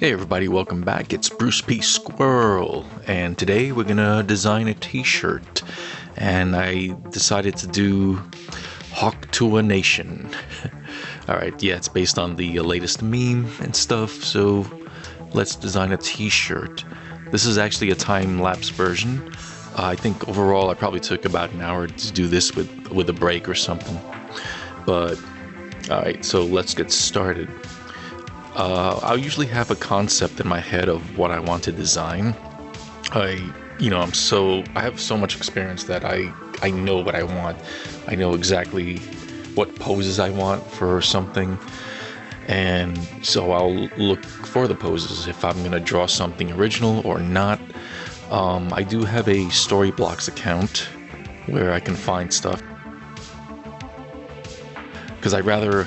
Hey everybody, welcome back. It's Bruce P. Squirrel, and today we're gonna design a t-shirt. And I decided to do Tuah Nation. Alright, yeah, it's based on the latest meme and stuff, so let's design a t-shirt. This is actually a time-lapse version. I think overall I probably took about an hour to do this with a break or something. But, alright, so let's get started. I'll usually have a concept in my head of what I want to design. I have so much experience that I know what I want. I know exactly what poses I want for something, and so I'll look for the poses if I'm gonna draw something original or not. I do have a Storyblocks account where I can find stuff because I'd rather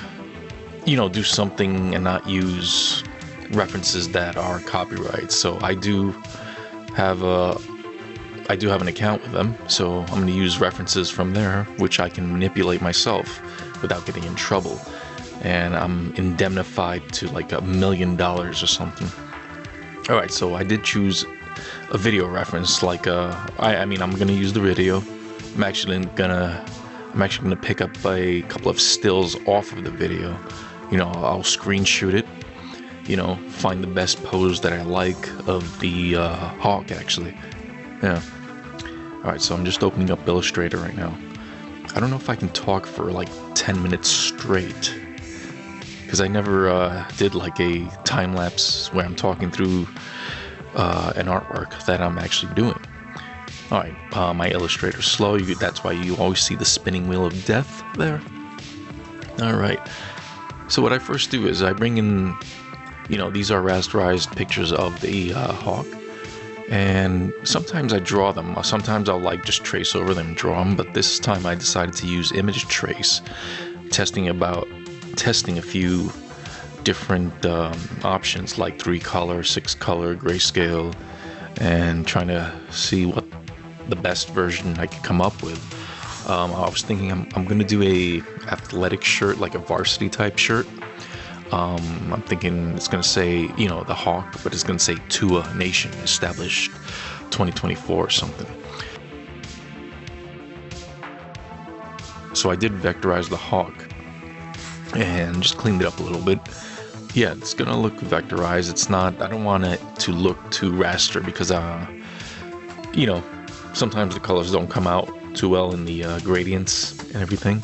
do something and not use references that are copyright. So I do have an account with them, so I'm going to use references from there which I can manipulate myself without getting in trouble, and I'm indemnified to like $1 million or something. Alright, so I did choose a video reference, like I'm going to use the video. I'm actually gonna pick up a couple of stills off of the video. I'll screen shoot it, find the best pose that I like of the hawk, actually. Yeah. Alright, so I'm just opening up Illustrator right now. I don't know if I can talk for like 10 minutes straight, because I never did like a time-lapse where I'm talking through an artwork that I'm actually doing. Alright, my Illustrator's slow, that's why you always see the spinning wheel of death there. Alright. So what I first do is I bring in, these are rasterized pictures of the hawk, and sometimes I draw them. Sometimes I'll just trace over them and draw them, but this time I decided to use image trace, testing a few different options like 3-color, 6-color, grayscale, and trying to see what the best version I could come up with. I was thinking I'm gonna do a athletic shirt, like a varsity type shirt. I'm thinking it's gonna say, the hawk, but it's gonna say Tuah Nation, established 2024 or something. So I did vectorize the hawk and just cleaned it up a little bit. Yeah, it's gonna look vectorized. It's not, I don't want it to look too raster because, sometimes the colors don't come out too well in the gradients and everything.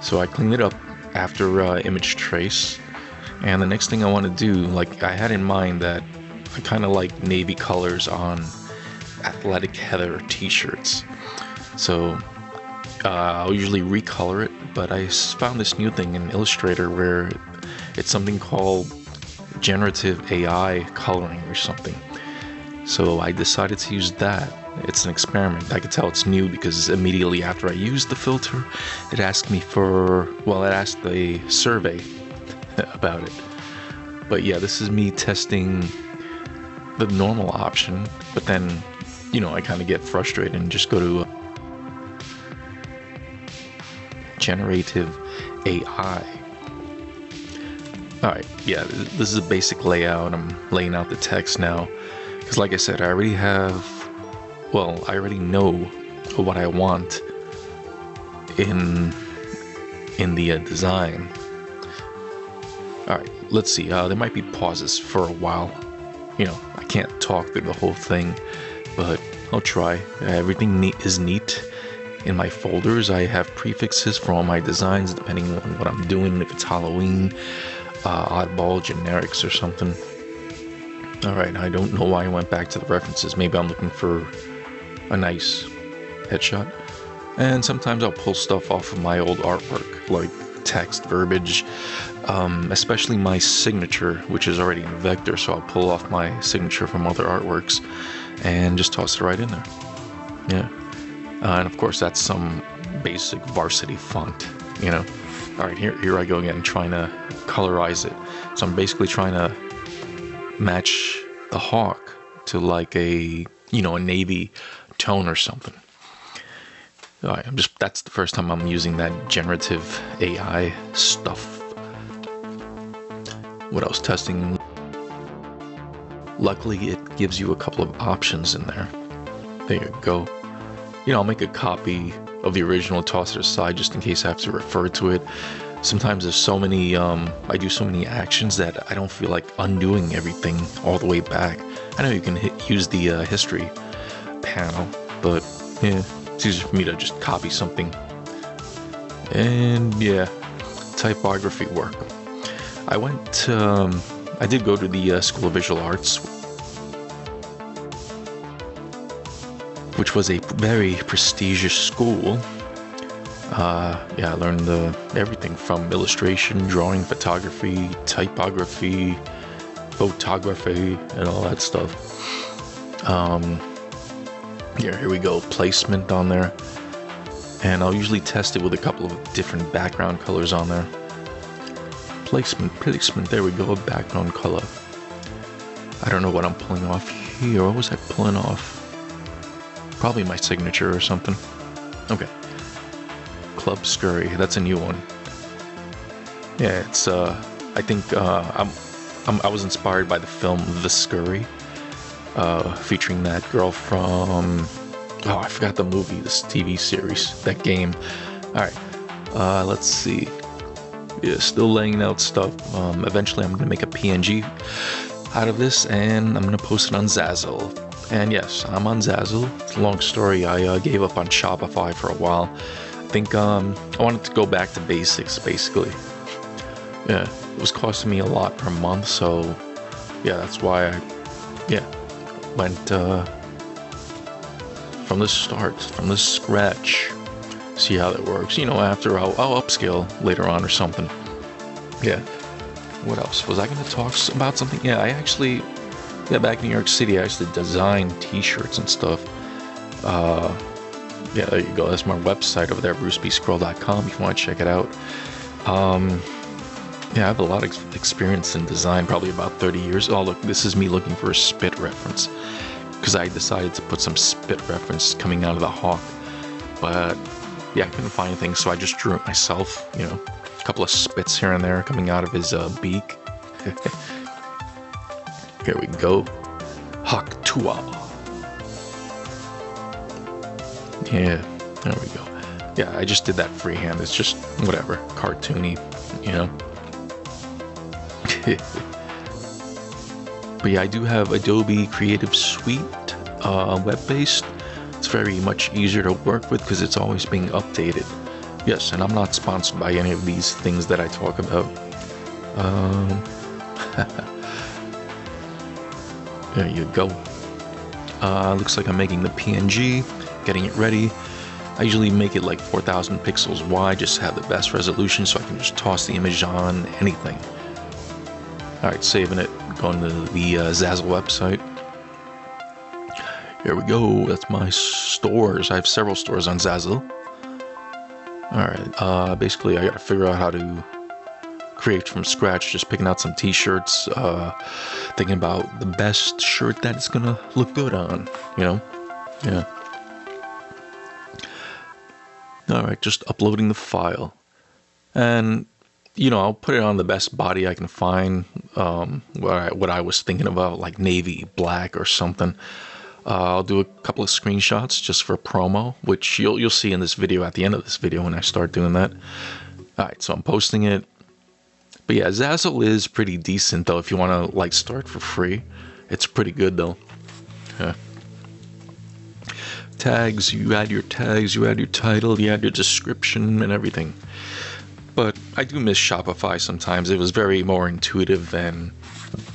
So I cleaned it up after image trace, and the next thing I want to do, I had in mind that I kind of like navy colors on athletic heather t-shirts. So I'll usually recolor it, but I found this new thing in Illustrator where it's something called generative AI coloring or something. So I decided to use that. It's an experiment. I could tell it's new because immediately after I used the filter, it asked me it asked a survey about it. But yeah, this is me testing the normal option, but then, I kind of get frustrated and just go to generative AI. Alright, yeah, this is a basic layout. I'm laying out the text now, because like I said, I already know what I want in the design. Alright, let's see. There might be pauses for a while. I can't talk through the whole thing, but I'll try. Everything is neat in my folders. I have prefixes for all my designs depending on what I'm doing, if it's Halloween, oddball, generics, or something. Alright, I don't know why I went back to the references. Maybe I'm looking for a nice headshot. And sometimes I'll pull stuff off of my old artwork, like text, verbiage, especially my signature, which is already in vector, so I'll pull off my signature from other artworks and just toss it right in there. Yeah. And of course that's some basic varsity font, Alright, here I go again, trying to colorize it. So I'm basically trying to match the hawk to like a navy tone or something. Alright, that's the first time I'm using that generative AI stuff. What else? Testing Luckily, it gives you a couple of options in there. There you go. I'll make a copy of the original, toss it aside just in case I have to refer to it. Sometimes there's so many, I do so many actions that I don't feel like undoing everything all the way back. I know you can use the history panel, but yeah, it's easier for me to just copy something. And yeah, typography work. I did go to the School of Visual Arts, which was a very prestigious school. Yeah, I learned everything from illustration, drawing, photography, typography, photography, and all that stuff. Here we go, placement on there. And I'll usually test it with a couple of different background colors on there. Placement, there we go, a background color. I don't know what I'm pulling off here. What was I pulling off? Probably my signature or something. Okay. Club Scurry, that's a new one. Yeah, it's I think I was inspired by the film The Scurry, featuring that girl from, oh, I forgot the movie, this TV series, that game. Alright, let's see. Yeah, still laying out stuff. Eventually I'm gonna make a PNG out of this, and I'm gonna post it on Zazzle. And yes, I'm on Zazzle. It's a long story. I gave up on Shopify for a while. I think I wanted to go back to basics, basically. Yeah, it was costing me a lot per month, so yeah, that's why I went from the start, from the scratch. See how that works. After I'll upscale later on or something. Yeah. What else? Was I going to talk about something? Yeah, back in New York City, I used to design t-shirts and stuff. Yeah, there you go. That's my website over there, brucebsquirrel.com, if you want to check it out. Yeah, I have a lot of experience in design, probably about 30 years. Oh, look, this is me looking for a spit reference, because I decided to put some spit reference coming out of the hawk. But yeah, I couldn't find anything, so I just drew it myself. A couple of spits here and there coming out of his beak. Here we go. Hawk Tuah. Yeah, there we go. Yeah, I just did that freehand. It's just whatever, cartoony, But yeah, I do have Adobe Creative Suite, web-based. It's very much easier to work with because it's always being updated. Yes, and I'm not sponsored by any of these things that I talk about. There you go. Looks like I'm making the PNG, getting it ready. I usually make it like 4,000 pixels wide, just to have the best resolution so I can just toss the image on anything. Alright, saving it, going to the Zazzle website. Here we go, that's my stores. I have several stores on Zazzle. Alright, basically I gotta figure out how to create from scratch, just picking out some t-shirts, thinking about the best shirt that it's gonna look good on, Yeah. Alright, just uploading the file. And, I'll put it on the best body I can find, what I was thinking about, like navy, black, or something. I'll do a couple of screenshots just for promo, which you'll see in this video, at the end of this video, when I start doing that. Alright, so I'm posting it. But yeah, Zazzle is pretty decent, though, if you want to, start for free. It's pretty good, though. Yeah. Tags, you add your tags, you add your title, you add your description, and everything. But I do miss Shopify sometimes. It was very more intuitive and,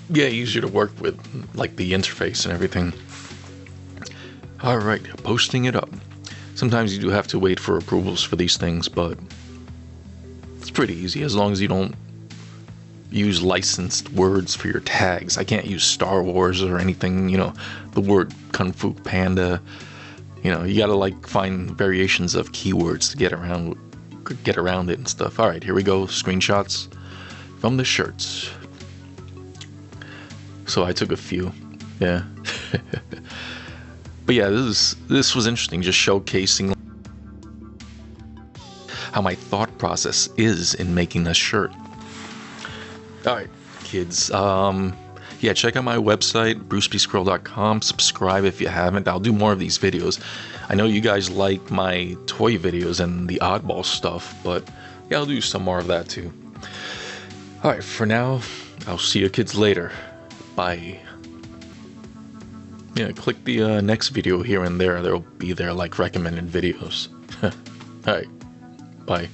yeah, easier to work with, like the interface and everything. Alright, posting it up. Sometimes you do have to wait for approvals for these things, but it's pretty easy as long as you don't use licensed words for your tags. I can't use Star Wars or anything, the word Kung Fu Panda. You gotta find variations of keywords to get around it and stuff. Alright, here we go, screenshots from the shirts. So I took a few, yeah. But yeah, this was interesting, just showcasing how my thought process is in making this shirt. Alright, kids, yeah, check out my website, brucepsquirrel.com. Subscribe if you haven't. I'll do more of these videos. I know you guys like my toy videos and the oddball stuff, but yeah, I'll do some more of that too. Alright, for now, I'll see you kids later. Bye. Yeah, click the next video here and there. There'll be like recommended videos. Alright, bye.